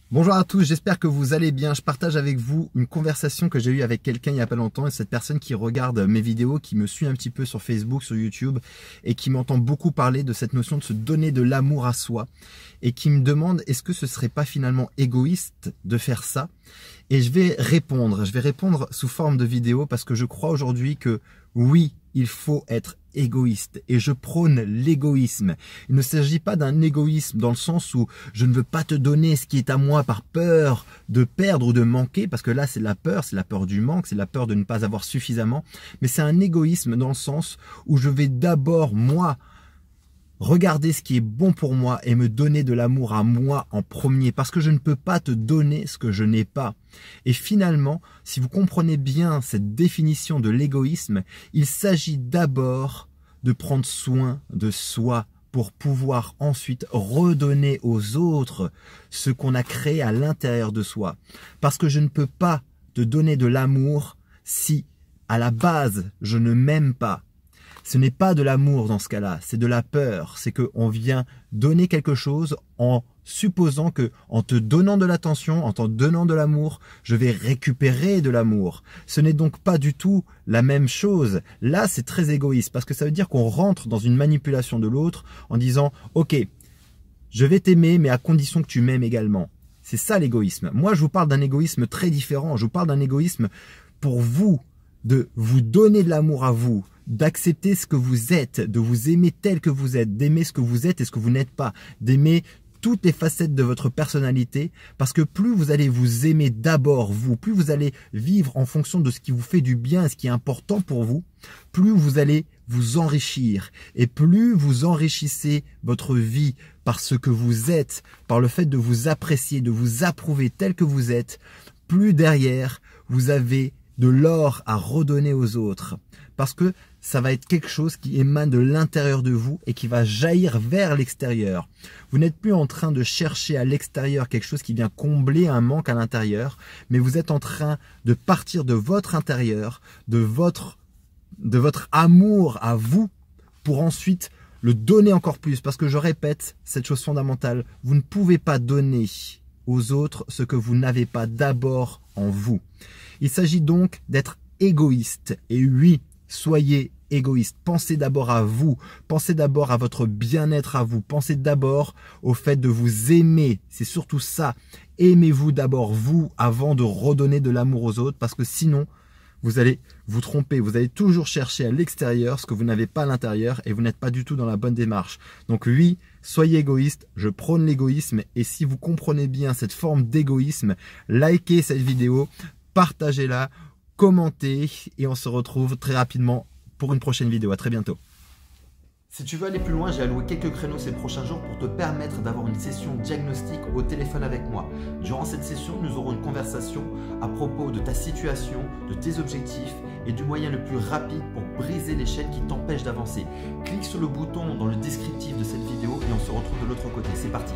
Bonjour à tous, j'espère que vous allez bien. Je partage avec vous une conversation que j'ai eue avec quelqu'un il n'y a pas longtemps, et cette personne qui regarde mes vidéos, qui me suit un petit peu sur Facebook, sur YouTube et qui m'entend beaucoup parler de cette notion de se donner de l'amour à soi et qui me demande est-ce que ce serait pas finalement égoïste de faire ça? Et je vais répondre sous forme de vidéo parce que je crois aujourd'hui que oui, il faut être égoïste et je prône l'égoïsme. Il ne s'agit pas d'un égoïsme dans le sens où je ne veux pas te donner ce qui est à moi par peur de perdre ou de manquer, parce que là c'est la peur du manque, c'est la peur de ne pas avoir suffisamment, mais c'est un égoïsme dans le sens où je vais d'abord moi regarder ce qui est bon pour moi et me donner de l'amour à moi en premier, parce que je ne peux pas te donner ce que je n'ai pas. Et finalement, si vous comprenez bien cette définition de l'égoïsme, il s'agit d'abord de prendre soin de soi pour pouvoir ensuite redonner aux autres ce qu'on a créé à l'intérieur de soi. Parce que je ne peux pas te donner de l'amour si, à la base, je ne m'aime pas. Ce n'est pas de l'amour dans ce cas-là, c'est de la peur. C'est qu'on vient donner quelque chose en supposant que, en te donnant de l'attention, en te donnant de l'amour, je vais récupérer de l'amour. Ce n'est donc pas du tout la même chose. Là, c'est très égoïste parce que ça veut dire qu'on rentre dans une manipulation de l'autre en disant « Ok, je vais t'aimer, mais à condition que tu m'aimes également. » C'est ça l'égoïsme. Moi, je vous parle d'un égoïsme très différent. Je vous parle d'un égoïsme pour vous, de vous donner de l'amour à vous, d'accepter ce que vous êtes, de vous aimer tel que vous êtes, d'aimer ce que vous êtes et ce que vous n'êtes pas, d'aimer toutes les facettes de votre personnalité, parce que plus vous allez vous aimer d'abord vous, plus vous allez vivre en fonction de ce qui vous fait du bien et ce qui est important pour vous, plus vous allez vous enrichir. Et plus vous enrichissez votre vie par ce que vous êtes, par le fait de vous apprécier, de vous approuver tel que vous êtes, plus derrière vous avez de l'or à redonner aux autres. Parce que ça va être quelque chose qui émane de l'intérieur de vous et qui va jaillir vers l'extérieur. Vous n'êtes plus en train de chercher à l'extérieur quelque chose qui vient combler un manque à l'intérieur, mais vous êtes en train de partir de votre intérieur, de votre amour à vous, pour ensuite le donner encore plus. Parce que je répète cette chose fondamentale, vous ne pouvez pas donner aux autres ce que vous n'avez pas d'abord en vous. Il s'agit donc d'être égoïste. Et oui, soyez égoïste. Pensez d'abord à vous. Pensez d'abord à votre bien-être à vous. Pensez d'abord au fait de vous aimer. C'est surtout ça. Aimez-vous d'abord vous avant de redonner de l'amour aux autres, parce que sinon, vous allez vous tromper. Vous allez toujours chercher à l'extérieur ce que vous n'avez pas à l'intérieur et vous n'êtes pas du tout dans la bonne démarche. Donc oui, soyez égoïste. Je prône l'égoïsme. Et si vous comprenez bien cette forme d'égoïsme, likez cette vidéo, partagez-la, commentez et on se retrouve très rapidement pour une prochaine vidéo. À très bientôt. Si tu veux aller plus loin, j'ai alloué quelques créneaux ces prochains jours pour te permettre d'avoir une session diagnostic au téléphone avec moi. Durant cette session, nous aurons une conversation à propos de ta situation, de tes objectifs et du moyen le plus rapide pour briser les chaînes qui t'empêchent d'avancer. Clique sur le bouton dans le descriptif de cette vidéo et on se retrouve de l'autre côté. C'est parti!